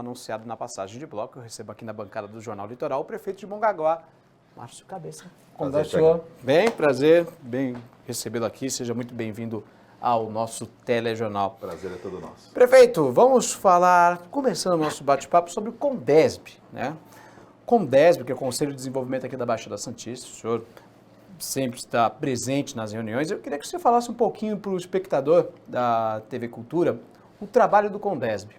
anunciado na passagem de bloco, eu recebo aqui na bancada do Jornal Litoral o prefeito de Mongaguá, Márcio Cabeça. Como vai, senhor? Bem, prazer, bem recebê-lo aqui, seja muito bem-vindo ao nosso telejornal. Prazer é todo nosso. Prefeito, vamos falar, começando o nosso bate-papo, sobre o Condesb, né? Condesb, que é o Conselho de Desenvolvimento aqui da Baixada Santista, o senhor sempre está presente nas reuniões. Eu queria que você falasse um pouquinho para o espectador da TV Cultura o trabalho do Condesb.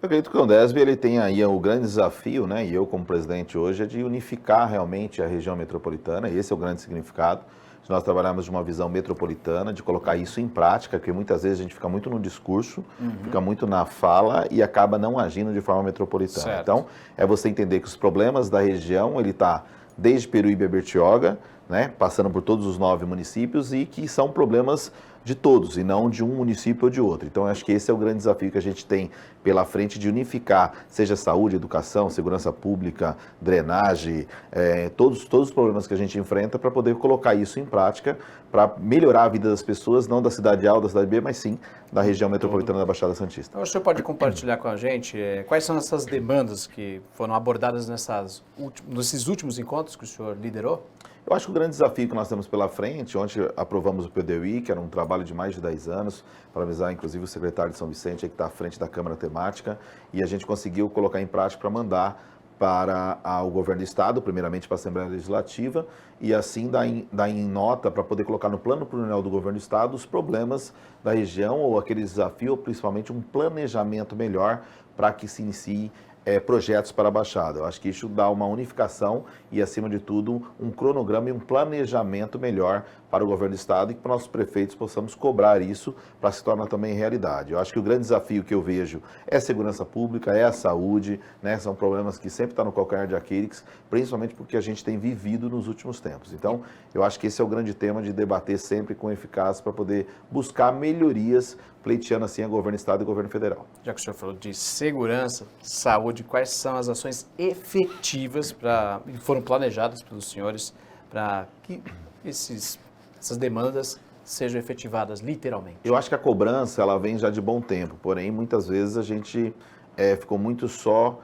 Eu acredito que o Condesb ele tem aí o grande desafio, né, e eu como presidente hoje, é de unificar realmente a região metropolitana, e esse é o grande significado, de nós trabalharmos de uma visão metropolitana, de colocar isso em prática, porque muitas vezes a gente fica muito no discurso, fica muito na fala e acaba não agindo de forma metropolitana. Certo. Então, é você entender que os problemas da região, ele está desde Peruíbe a Bertioga, né, passando por todos os 9 municípios e que são problemas de todos e não de um município ou de outro. Então, acho que esse é o grande desafio que a gente tem pela frente de unificar, seja saúde, educação, segurança pública, drenagem, todos os problemas que a gente enfrenta para poder colocar isso em prática, para melhorar a vida das pessoas, não da cidade A ou da cidade B, mas sim da região metropolitana da Baixada Santista. Então, o senhor pode compartilhar com a gente quais são essas demandas que foram abordadas nesses últimos encontros que o senhor liderou? Eu acho que o grande desafio que nós temos pela frente, ontem aprovamos o PDUI, que era um trabalho de mais de 10 anos, para avisar inclusive o secretário de São Vicente, que está à frente da Câmara Temática, e a gente conseguiu colocar em prática para mandar para o governo do Estado, primeiramente para a Assembleia Legislativa, e assim dar em nota para poder colocar no plano plurianual do governo do Estado os problemas da região ou aquele desafio, ou principalmente um planejamento melhor para que se inicie projetos para a Baixada. Eu acho que isso dá uma unificação e, acima de tudo, um cronograma e um planejamento melhor para o governo do Estado e que para nossos prefeitos possamos cobrar isso para se tornar também realidade. Eu acho que o grande desafio que eu vejo é a segurança pública, é a saúde, né? São problemas que sempre estão no calcanhar de Aquiles, principalmente porque a gente tem vivido nos últimos tempos. Então, eu acho que esse é o grande tema de debater sempre com eficácia para poder buscar melhorias, pleiteando assim a governo do Estado e governo federal. Já que o senhor falou de segurança, saúde, quais são as ações efetivas que foram planejadas pelos senhores para que essas demandas sejam efetivadas literalmente? Eu acho que a cobrança ela vem já de bom tempo, porém muitas vezes a gente ficou muito só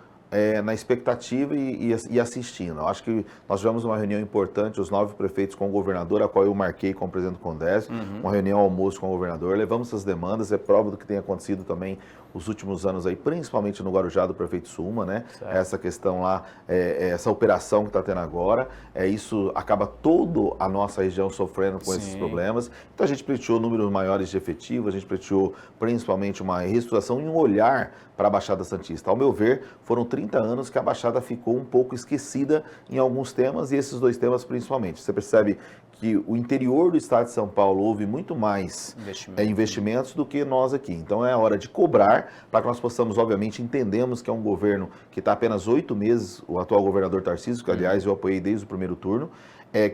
na expectativa e assistindo. Eu acho que nós tivemos uma reunião importante, os 9 prefeitos com o governador, a qual eu marquei como presidente do Condesb, uma reunião almoço com o governador, levamos essas demandas, é prova do que tem acontecido também os últimos anos aí, principalmente no Guarujá do prefeito Suma, né? Certo. Essa questão lá, essa operação que está tendo agora, isso acaba toda a nossa região sofrendo com esses problemas. Então a gente pleiteou números maiores de efetivo, a gente pleiteou principalmente uma reestruturação e um olhar para a Baixada Santista. Ao meu ver, foram 30 anos que a Baixada ficou um pouco esquecida em alguns temas e esses 2 temas principalmente. Você percebe que o interior do estado de São Paulo houve muito mais investimentos do que nós aqui. Então é a hora de cobrar para que nós possamos, obviamente, entendemos que é um governo que está apenas 8 meses, o atual governador Tarcísio, que aliás eu apoiei desde o primeiro turno,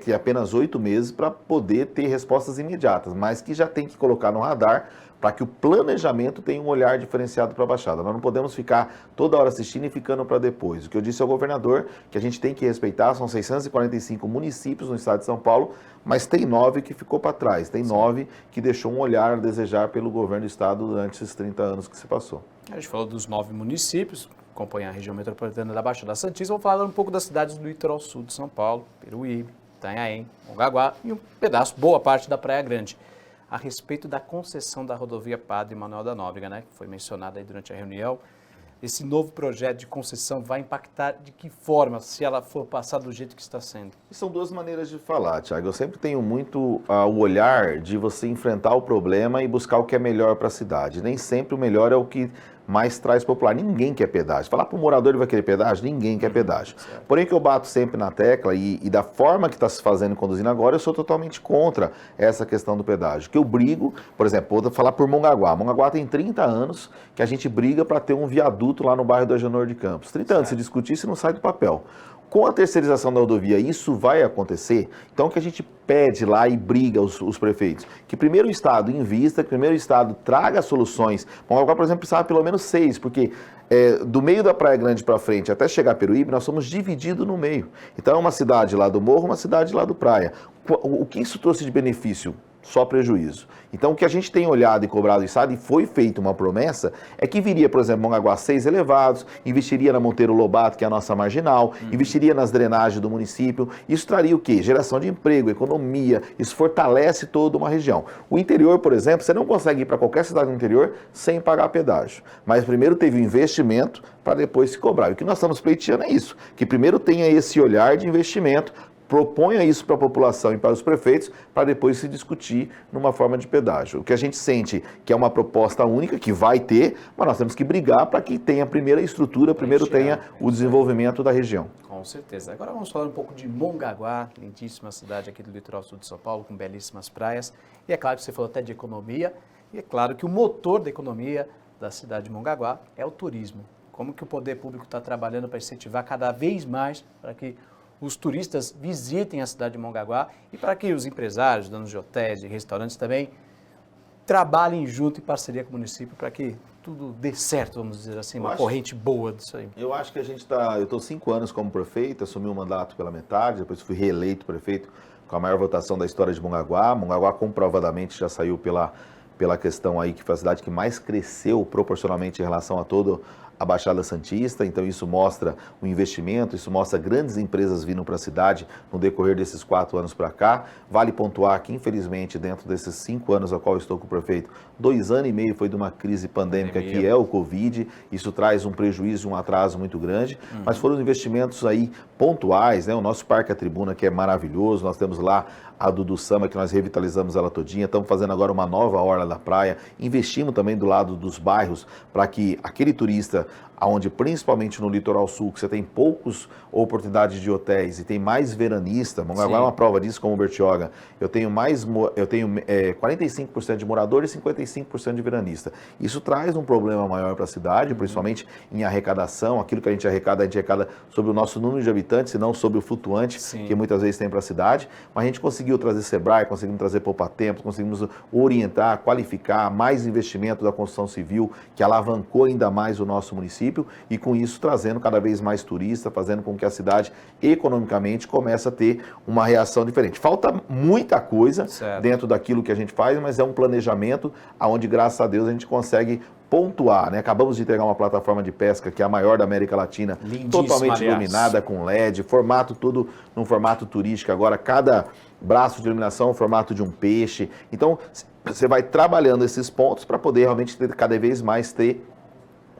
que é apenas 8 meses para poder ter respostas imediatas, mas que já tem que colocar no radar para que o planejamento tenha um olhar diferenciado para a Baixada. Nós não podemos ficar toda hora assistindo e ficando para depois. O que eu disse ao governador, que a gente tem que respeitar, são 645 municípios no estado de São Paulo, mas tem 9 que ficou para trás, tem 9 que deixou um olhar a desejar pelo governo do estado durante esses 30 anos que se passou. A gente falou dos 9 municípios, compõem a região metropolitana da Baixada Santista. Vamos falar um pouco das cidades do litoral sul de São Paulo, Peruíbe, Itanhaém, Mongaguá e um pedaço, boa parte da Praia Grande. A respeito da concessão da rodovia Padre Manuel da Nóbrega, né, que foi mencionada aí durante a reunião. Esse novo projeto de concessão vai impactar de que forma, se ela for passar do jeito que está sendo? São 2 maneiras de falar, Thiago. Eu sempre tenho muito o olhar de você enfrentar o problema e buscar o que é melhor para a cidade. Nem sempre o melhor é o que mais traz popular. Ninguém quer pedágio. Falar para o morador ele vai querer pedágio? Ninguém quer pedágio. Certo. Porém, que eu bato sempre na tecla e da forma que está se fazendo e conduzindo agora, eu sou totalmente contra essa questão do pedágio. Que eu brigo, por exemplo, vou falar por Mongaguá. Mongaguá tem 30 anos que a gente briga para ter um viaduto lá no bairro do Agenor de Campos. 30 anos se discutir, isso não sai do papel. Com a terceirização da rodovia, isso vai acontecer? Então, o que a gente pede lá e briga os prefeitos? Que primeiro o Estado invista, que primeiro o Estado traga soluções. Mongaguá, por exemplo, precisava pelo menos 6, porque do meio da Praia Grande para frente até chegar a Peruíbe, nós somos divididos no meio. Então, é uma cidade lá do morro, uma cidade lá do praia. O que isso trouxe de benefício? só prejuízo. Então, o que a gente tem olhado e cobrado do Estado, e foi feita uma promessa, é que viria, por exemplo, Mongaguá 6 elevados, investiria na Monteiro Lobato, que é a nossa marginal, investiria nas drenagens do município. Isso traria o quê? Geração de emprego, economia, isso fortalece toda uma região. O interior, por exemplo, você não consegue ir para qualquer cidade do interior sem pagar pedágio. Mas primeiro teve o investimento para depois se cobrar. E o que nós estamos pleiteando é isso, que primeiro tenha esse olhar de investimento, proponha isso para a população e para os prefeitos, para depois se discutir numa forma de pedágio. O que a gente sente que é uma proposta única, que vai ter, mas nós temos que brigar para que tenha primeiro a estrutura, primeiro tenha o desenvolvimento da região. Com certeza. Agora vamos falar um pouco de Mongaguá, lindíssima cidade aqui do litoral sul de São Paulo, com belíssimas praias. E é claro que você falou até de economia, e é claro que o motor da economia da cidade de Mongaguá é o turismo. Como que o poder público está trabalhando para incentivar cada vez mais para que os turistas visitem a cidade de Mongaguá e para que os empresários, donos de hotéis, de restaurantes também trabalhem junto em parceria com o município para que tudo dê certo, vamos dizer assim, uma corrente boa disso aí. Eu acho que a gente está... Eu estou 5 anos como prefeito, assumi o mandato pela metade, depois fui reeleito prefeito com a maior votação da história de Mongaguá. Mongaguá comprovadamente já saiu pela questão aí que foi a cidade que mais cresceu proporcionalmente em relação a todo a Baixada Santista, então isso mostra o investimento, isso mostra grandes empresas vindo para a cidade no decorrer desses 4 anos para cá. Vale pontuar que, infelizmente, dentro desses 5 anos a qual eu estou com o prefeito, 2 anos e meio foi de uma crise pandêmica que é o Covid, isso traz um prejuízo, um atraso muito grande, mas foram investimentos aí pontuais, né? O nosso Parque à Tribuna, que é maravilhoso, nós temos lá a Dudu Sama, que nós revitalizamos ela todinha, estamos fazendo agora uma nova orla da praia, investimos também do lado dos bairros para que aquele turista, onde principalmente no litoral sul, que você tem poucas oportunidades de hotéis e tem mais veranista, Mongaguá é uma prova disso como Bertioga, eu tenho 45% de moradores e 55% de veranista. Isso traz um problema maior para a cidade, principalmente em arrecadação, aquilo que a gente arrecada sobre o nosso número de habitantes e não sobre o flutuante que muitas vezes tem para a cidade, mas a gente conseguiu trazer Sebrae, conseguimos trazer Poupa-Tempo, conseguimos orientar, qualificar mais investimento da construção civil, que alavancou ainda mais o nosso município, e com isso trazendo cada vez mais turista, fazendo com que a cidade economicamente comece a ter uma reação diferente. Falta muita coisa dentro daquilo que a gente faz, mas é um planejamento onde, graças a Deus, a gente consegue pontuar, né? Acabamos de entregar uma plataforma de pesca que é a maior da América Latina, totalmente iluminada com LED, formato tudo num formato turístico agora, cada braço de iluminação é o formato de um peixe. Então, você vai trabalhando esses pontos para poder realmente cada vez mais ter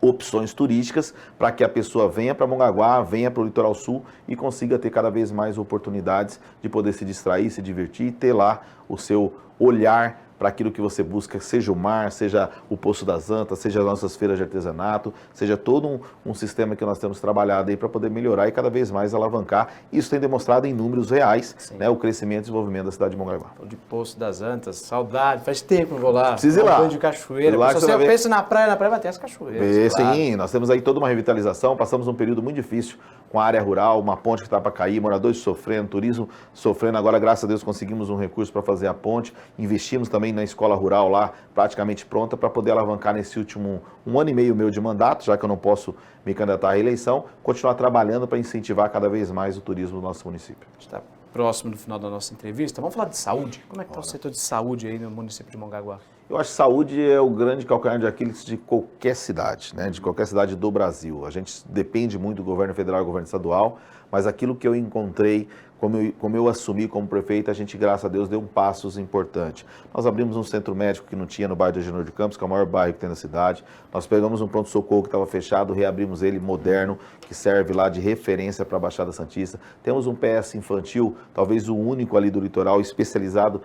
opções turísticas para que a pessoa venha para Mongaguá, venha para o litoral sul e consiga ter cada vez mais oportunidades de poder se distrair, se divertir e ter lá o seu olhar para aquilo que você busca, seja o mar, seja o Poço das Antas, seja as nossas feiras de artesanato, seja todo um sistema que nós temos trabalhado aí para poder melhorar e cada vez mais alavancar. Isso tem demonstrado em números reais, né, o crescimento e desenvolvimento da cidade de Mongaguá. De Poço das Antas, saudade, faz tempo que eu vou lá. Precisa ir lá. Banho de cachoeira. Lá Se você pensa na praia vai ter as cachoeiras. Sim, nós temos aí toda uma revitalização, passamos um período muito difícil com a área rural, uma ponte que estava para cair, moradores sofrendo, turismo sofrendo. Agora, graças a Deus, conseguimos um recurso para fazer a ponte. Investimos também na escola rural lá, praticamente pronta, para poder alavancar nesse último 1 ano e meio meu de mandato, já que eu não posso me candidatar à reeleição, continuar trabalhando para incentivar cada vez mais o turismo do nosso município. Está próximo do final da nossa entrevista. Vamos falar de saúde. Como é que está o setor de saúde aí no município de Mongaguá? Eu acho que saúde é o grande calcanhar de Aquiles de qualquer cidade, né? De qualquer cidade do Brasil. A gente depende muito do governo federal e do governo estadual, mas aquilo que eu encontrei, como eu assumi como prefeito, a gente, graças a Deus, deu um passo importante. Nós abrimos um centro médico que não tinha no bairro de Agenor de Campos, que é o maior bairro que tem na cidade. Nós pegamos um pronto-socorro que estava fechado, reabrimos ele moderno, que serve lá de referência para a Baixada Santista. Temos um PS infantil, talvez o único ali do litoral, especializado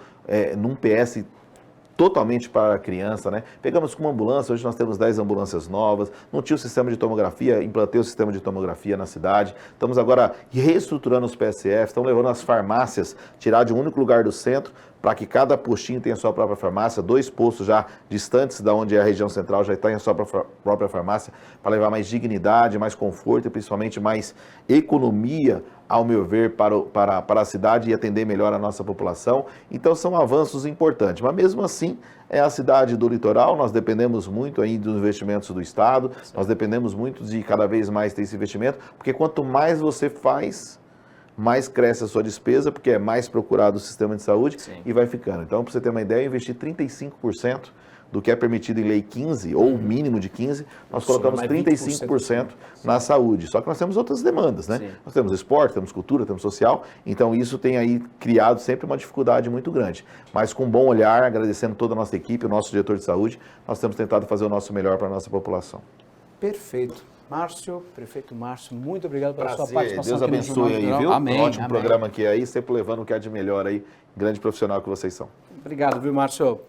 num PS totalmente para a criança, né? Pegamos com uma ambulância, hoje nós temos 10 ambulâncias novas, não tinha o sistema de tomografia, implantei o sistema de tomografia na cidade, estamos agora reestruturando os PSF, estamos levando as farmácias, tirar de um único lugar do centro, para que cada postinho tenha sua própria farmácia, 2 postos já distantes da onde é a região central já tem a sua própria farmácia, para levar mais dignidade, mais conforto e principalmente mais economia, ao meu ver, para a cidade e atender melhor a nossa população. Então são avanços importantes, mas mesmo assim é a cidade do litoral, nós dependemos muito aí dos investimentos do Estado, nós dependemos muito de cada vez mais ter esse investimento, porque quanto mais você faz, mais cresce a sua despesa, porque é mais procurado o sistema de saúde. Sim. E vai ficando. Então, para você ter uma ideia, eu investi 35% do que é permitido em lei 15, ou o mínimo de 15, nós colocamos mais 35% na saúde. Só que nós temos outras demandas, né? Sim. Nós temos esporte, temos cultura, temos social, então isso tem aí criado sempre uma dificuldade muito grande. Mas com bom olhar, agradecendo toda a nossa equipe, o nosso diretor de saúde, nós temos tentado fazer o nosso melhor para a nossa população. Perfeito. Márcio, prefeito Márcio, muito obrigado pela sua Prazer, participação Deus aqui no abençoe Jornal aí, Rural. viu? Amém, Um ótimo amém. programa aqui aí, sempre levando o que há de melhor aí, grande profissional que vocês são. Obrigado, viu, Márcio?